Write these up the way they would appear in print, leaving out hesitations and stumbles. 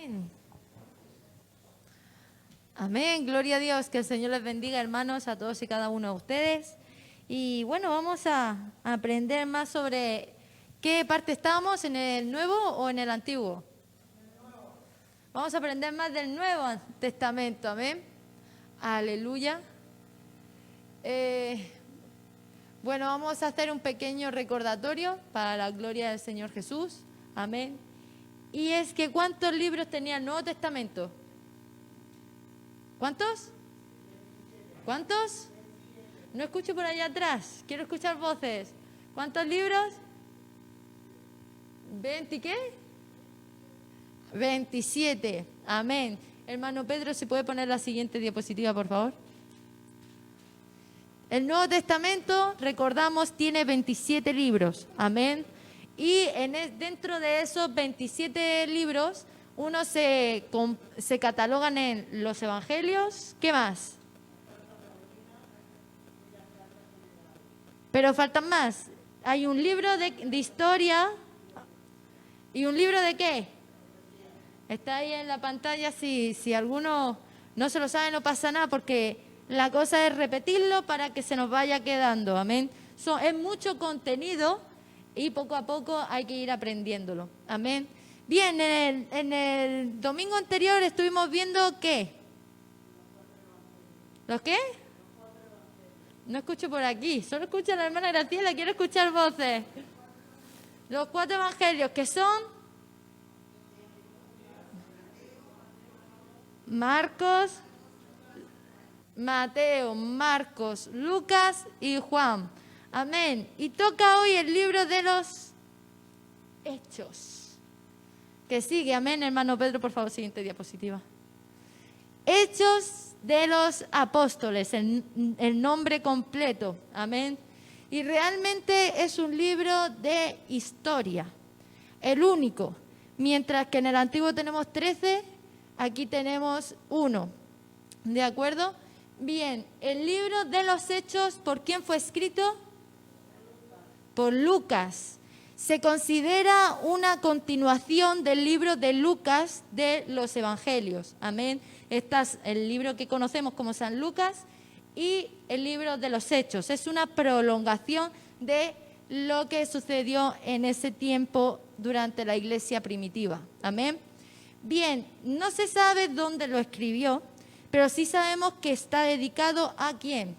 Amén. Amén, gloria a Dios, que el Señor les bendiga, hermanos, a todos y cada uno de ustedes. Y bueno, vamos a aprender más sobre qué parte estamos, en el Nuevo o en el Antiguo. Vamos a aprender más del Nuevo Testamento, amén. Aleluya. Bueno, vamos a hacer un pequeño recordatorio para la gloria del Señor Jesús, amén. Y es que ¿cuántos libros tenía el Nuevo Testamento? ¿Cuántos? ¿Cuántos? No escucho por allá atrás, quiero escuchar voces. ¿Cuántos libros? ¿20 qué? 27, amén. Hermano Pedro, ¿se puede poner la siguiente diapositiva, por favor? El Nuevo Testamento, recordamos, tiene 27 libros, amén. Y dentro de esos 27 libros, unos se catalogan en los evangelios. ¿Qué más? Pero faltan más. Hay un libro de historia. ¿Y un libro de qué? Está ahí en la pantalla. Si alguno no se lo sabe, no pasa nada, porque la cosa es repetirlo para que se nos vaya quedando. Amén. Es mucho contenido y poco a poco hay que ir aprendiéndolo. Amén. Bien, en el domingo anterior estuvimos viendo ¿qué? ¿Los qué? No escucho por aquí, solo escucho a la hermana Graciela, quiero escuchar voces. Los 4 evangelios, que son Marcos, Mateo, Marcos, Lucas y Juan. Amén. Y toca hoy el libro de los Hechos. Que sigue, amén, hermano Pedro, por favor, siguiente diapositiva. Hechos de los Apóstoles, el nombre completo, amén. Y realmente es un libro de historia, el único. Mientras que en el Antiguo tenemos 13, aquí tenemos 1, ¿de acuerdo? Bien, el libro de los Hechos, ¿por quién fue escrito? Por Lucas. Se considera una continuación del libro de Lucas de los Evangelios. Amén. Este es el libro que conocemos como San Lucas y el libro de los Hechos. Es una prolongación de lo que sucedió en ese tiempo durante la iglesia primitiva. Amén. Bien, no se sabe dónde lo escribió, pero sí sabemos que está dedicado ¿a quién?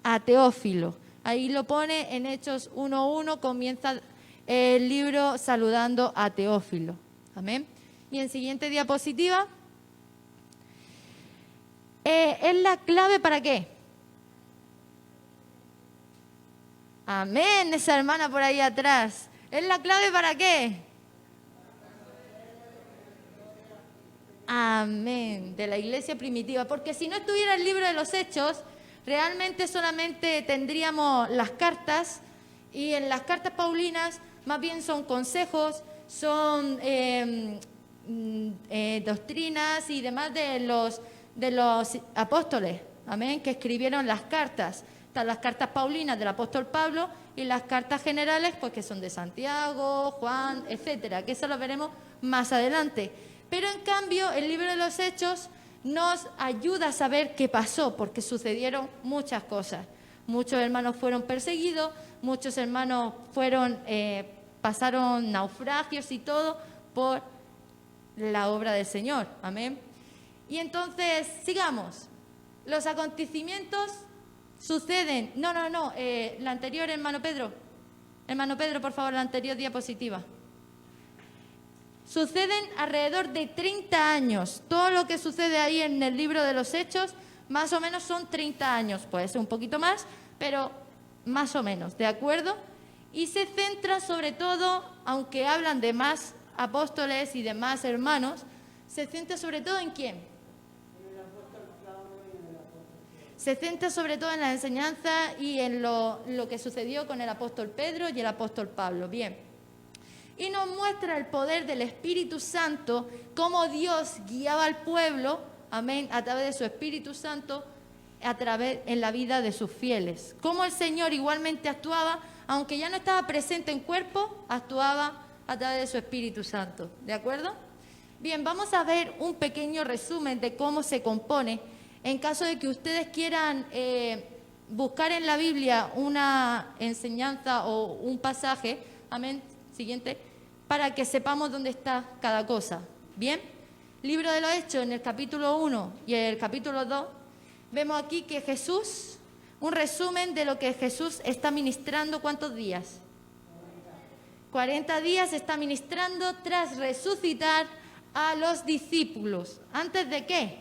A Teófilo. Ahí lo pone en Hechos 1:1, comienza el libro saludando a Teófilo. Amén. Y en siguiente diapositiva. ¿Es la clave para qué? Amén, esa hermana por ahí atrás. ¿Es la clave para qué? Amén, de la iglesia primitiva. Porque si no estuviera el libro de los Hechos, realmente solamente tendríamos las cartas, y en las cartas paulinas más bien son consejos, son doctrinas y demás de los apóstoles, amén, que escribieron las cartas. Están las cartas paulinas del apóstol Pablo y las cartas generales, pues que son de Santiago, Juan, etcétera, que eso lo veremos más adelante. Pero en cambio el libro de los Hechos nos ayuda a saber qué pasó, porque sucedieron muchas cosas. Muchos hermanos fueron perseguidos, muchos hermanos pasaron naufragios y todo por la obra del Señor. Amén. Y entonces, sigamos. Los acontecimientos suceden. La anterior, hermano Pedro. Hermano Pedro, por favor, la anterior diapositiva. Suceden alrededor de 30 años. Todo lo que sucede ahí en el libro de los Hechos, más o menos son 30 años. Puede ser un poquito más, pero más o menos, ¿de acuerdo? Y se centra sobre todo, aunque hablan de más apóstoles y de más hermanos, se centra sobre todo ¿en quién? Se centra sobre todo en la enseñanza y en lo que sucedió con el apóstol Pedro y el apóstol Pablo. Bien. Y nos muestra el poder del Espíritu Santo, cómo Dios guiaba al pueblo, amén, a través de su Espíritu Santo, en la vida de sus fieles. Cómo el Señor igualmente actuaba, aunque ya no estaba presente en cuerpo, actuaba a través de su Espíritu Santo. ¿De acuerdo? Bien, vamos a ver un pequeño resumen de cómo se compone, en caso de que ustedes quieran buscar en la Biblia una enseñanza o un pasaje, amén, siguiente, para que sepamos dónde está cada cosa. Bien, Libro de los Hechos, en el capítulo 1 y el capítulo 2, vemos aquí que Jesús, un resumen de lo que Jesús está ministrando, ¿cuántos días? 40 días está ministrando tras resucitar a los discípulos. ¿Antes de qué?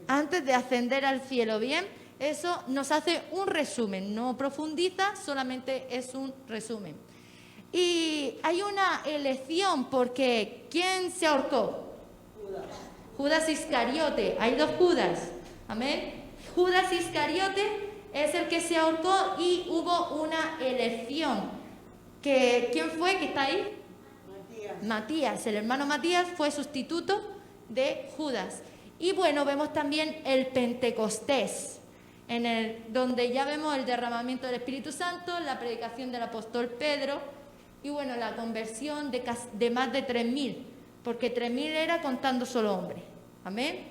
Antes de ascender al cielo, ¿bien? Eso nos hace un resumen, no profundiza, solamente es un resumen. Y hay una elección porque ¿quién se ahorcó? Judas Iscariote. Hay dos Judas, amén. Judas Iscariote es el que se ahorcó y hubo una elección. ¿Quién fue que está ahí? Matías, el hermano Matías fue sustituto de Judas. Y bueno, vemos también el Pentecostés, donde ya vemos el derramamiento del Espíritu Santo, la predicación del apóstol Pedro y bueno, la conversión de más de 3.000, porque 3.000 era contando solo hombres. Amén.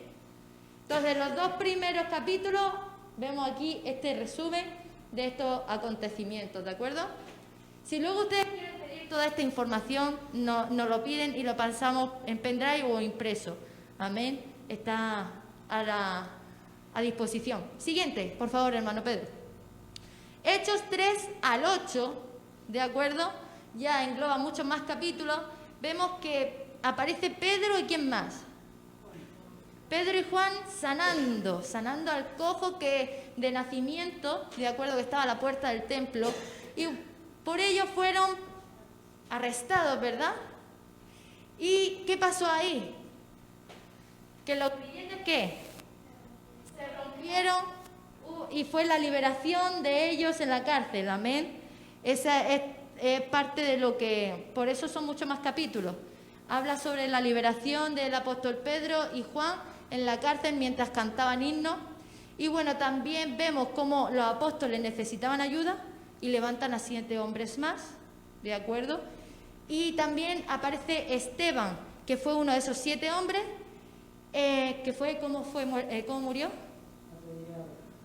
Entonces, los dos primeros capítulos vemos aquí este resumen de estos acontecimientos, ¿de acuerdo? Si luego ustedes quieren pedir toda esta información, nos lo piden y lo pasamos en pendrive o impreso. Amén. Está a disposición. Siguiente, por favor, hermano Pedro. Hechos 3 al 8, ¿de acuerdo? Ya engloba muchos más capítulos. Vemos que aparece Pedro y ¿quién más? Pedro y Juan sanando al cojo que de nacimiento, de acuerdo, que estaba a la puerta del templo, y por ello fueron arrestados, ¿verdad? ¿Y qué pasó ahí? Que los creyentes, ¿qué? Se rompieron y fue la liberación de ellos en la cárcel, amén. Esa es parte de lo que, por eso son muchos más capítulos. Habla sobre la liberación del apóstol Pedro y Juan en la cárcel mientras cantaban himnos. Y bueno, también vemos cómo los apóstoles necesitaban ayuda y levantan a 7 hombres más, ¿de acuerdo? Y también aparece Esteban, que fue uno de esos 7 hombres, que fue, ¿cómo murió?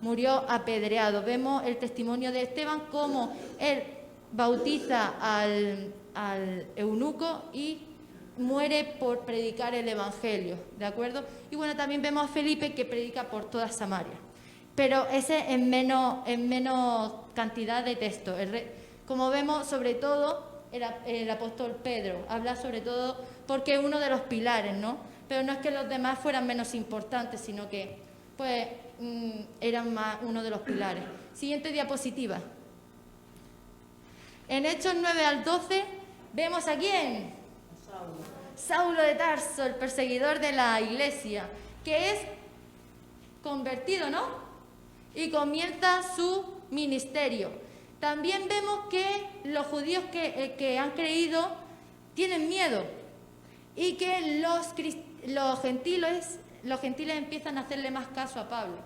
Murió apedreado. Vemos el testimonio de Esteban, cómo él bautiza al eunuco y muere por predicar el evangelio, ¿de acuerdo? Y bueno, también vemos a Felipe que predica por toda Samaria, pero ese en menos cantidad de texto. Como vemos, sobre todo el apóstol Pedro habla sobre todo porque es uno de los pilares, ¿no? Pero no es que los demás fueran menos importantes, sino que pues eran más uno de los pilares. Siguiente diapositiva. En Hechos 9 al 12 vemos a quién. Saulo de Tarso, el perseguidor de la iglesia, que es convertido, ¿no? Y comienza su ministerio. También vemos que los judíos que han creído tienen miedo y que los gentiles empiezan a hacerle más caso a Pablo.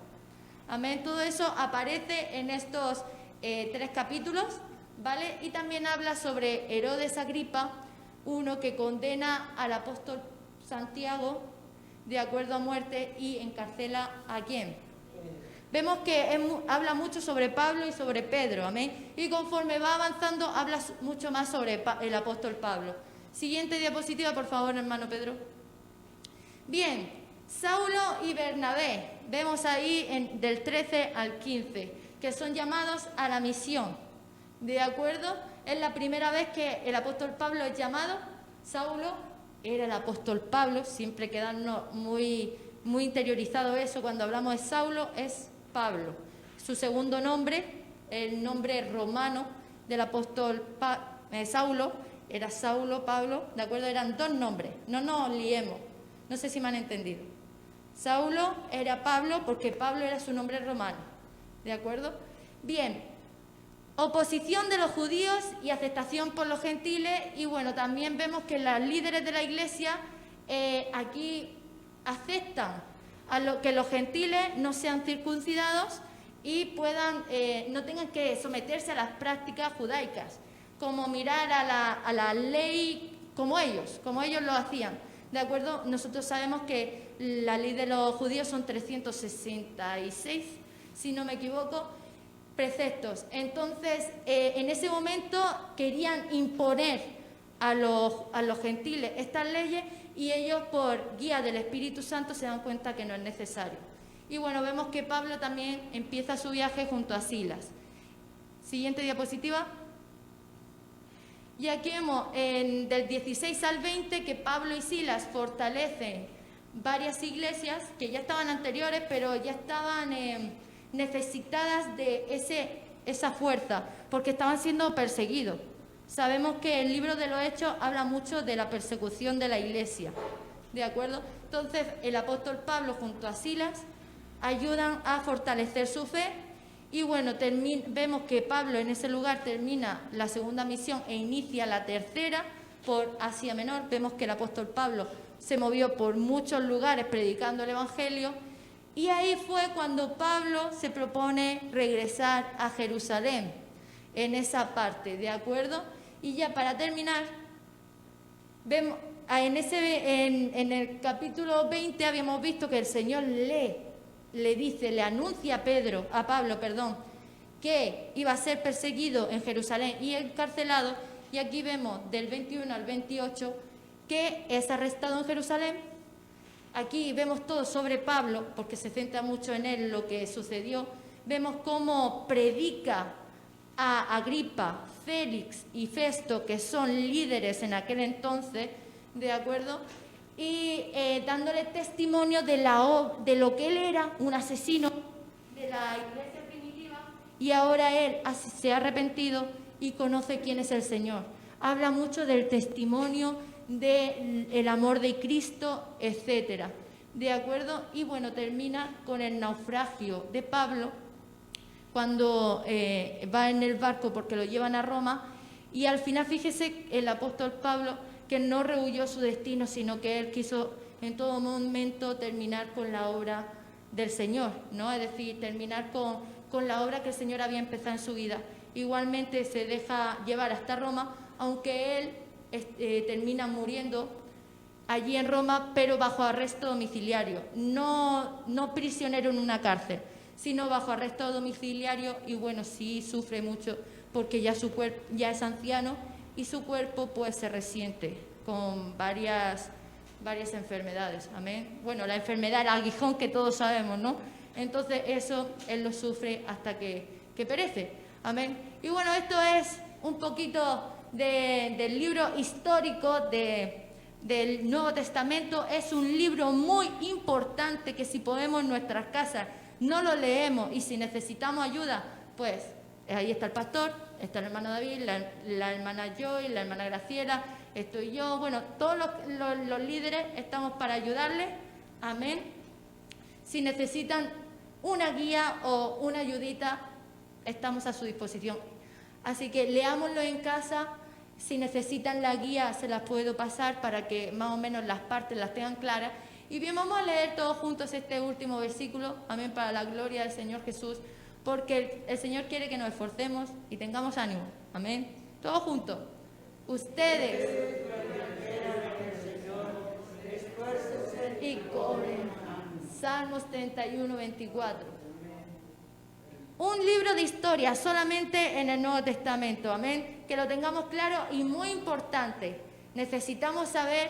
Amén. Todo eso aparece en estos 3 capítulos, ¿vale? Y también habla sobre Herodes Agripa, uno que condena al apóstol Santiago de acuerdo a muerte y encarcela ¿a quién? Vemos que habla mucho sobre Pablo y sobre Pedro, amén. Y conforme va avanzando, habla mucho más sobre el apóstol Pablo. Siguiente diapositiva, por favor, hermano Pedro. Bien, Saulo y Bernabé, vemos ahí del 13 al 15, que son llamados a la misión, ¿de acuerdo? Es la primera vez que el apóstol Pablo es llamado. Saulo era el apóstol Pablo, siempre quedarnos muy interiorizado eso, cuando hablamos de Saulo es Pablo. Su segundo nombre, el nombre romano del apóstol Saulo, era Saulo, Pablo, ¿de acuerdo? Eran 2 nombres, no nos liemos, no sé si me han entendido. Saulo era Pablo porque Pablo era su nombre romano, ¿de acuerdo? Bien. Oposición de los judíos y aceptación por los gentiles. Y bueno, también vemos que los líderes de la iglesia aquí aceptan que los gentiles no sean circuncidados y no tengan que someterse a las prácticas judaicas, como mirar a la ley como ellos lo hacían, ¿De acuerdo? Nosotros sabemos que la ley de los judíos son 366, si no me equivoco, preceptos. Entonces, en ese momento querían imponer a los gentiles estas leyes y ellos, por guía del Espíritu Santo, se dan cuenta que no es necesario. Y bueno, vemos que Pablo también empieza su viaje junto a Silas. Siguiente diapositiva. Y aquí vemos del 16 al 20 que Pablo y Silas fortalecen varias iglesias que ya estaban anteriores, pero ya estaban necesitadas de esa fuerza, porque estaban siendo perseguidos. Sabemos que el libro de los Hechos habla mucho de la persecución de la iglesia, ¿de acuerdo? Entonces, el apóstol Pablo junto a Silas ayudan a fortalecer su fe. Y bueno, vemos que Pablo en ese lugar termina la segunda misión e inicia la tercera por Asia Menor. Vemos que el apóstol Pablo se movió por muchos lugares predicando el Evangelio, y ahí fue cuando Pablo se propone regresar a Jerusalén, en esa parte, ¿de acuerdo? Y ya para terminar, vemos en el capítulo 20 habíamos visto que el Señor le anuncia a Pablo, que iba a ser perseguido en Jerusalén y encarcelado, y aquí vemos del 21 al 28 que es arrestado en Jerusalén. Aquí vemos todo sobre Pablo, porque se centra mucho en él lo que sucedió. Vemos cómo predica a Agripa, Félix y Festo, que son líderes en aquel entonces, ¿de acuerdo? Y dándole testimonio de lo que él era, un asesino de la iglesia primitiva, y ahora él se ha arrepentido y conoce quién es el Señor. Habla mucho del testimonio, del amor de Cristo, etcétera, ¿de acuerdo? Y bueno, termina con el naufragio de Pablo, cuando va en el barco porque lo llevan a Roma, y al final, fíjese, el apóstol Pablo, que no rehuyó su destino, sino que él quiso en todo momento terminar con la obra del Señor, ¿no? Es decir, terminar con la obra que el Señor había empezado en su vida. Igualmente se deja llevar hasta Roma, aunque él termina muriendo allí en Roma, pero bajo arresto domiciliario, no prisionero en una cárcel, sino bajo arresto domiciliario. Y bueno, sí sufre mucho porque ya su cuerpo ya es anciano y su cuerpo pues se resiente con varias enfermedades, amén. Bueno, la enfermedad, el aguijón que todos sabemos, ¿no? Entonces eso él lo sufre hasta que perece, amén. Y bueno, esto es un poquito del libro histórico del Nuevo Testamento. Es un libro muy importante que si podemos en nuestras casas no lo leemos, y si necesitamos ayuda, pues ahí está el pastor, está el hermano David, la hermana Joy, la hermana Graciela, estoy yo, bueno, todos los líderes estamos para ayudarles, amén. Si necesitan una guía o una ayudita, estamos a su disposición. Así que leámoslo en casa. Si necesitan la guía, se las puedo pasar para que más o menos las partes las tengan claras. Y bien, vamos a leer todos juntos este último versículo, amén, para la gloria del Señor Jesús, porque el Señor quiere que nos esforcemos y tengamos ánimo, amén. Todos juntos. Ustedes y cobren. Salmos 31, 24. Un libro de historia solamente en el Nuevo Testamento, amén. Que lo tengamos claro, y muy importante, necesitamos saber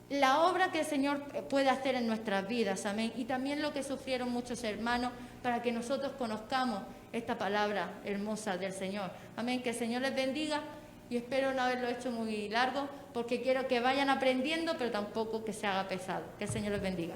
la obra que el Señor puede hacer en nuestras vidas, amén. Y también lo que sufrieron muchos hermanos para que nosotros conozcamos esta palabra hermosa del Señor, amén. Que el Señor les bendiga, y espero no haberlo hecho muy largo, porque quiero que vayan aprendiendo, pero tampoco que se haga pesado. Que el Señor les bendiga.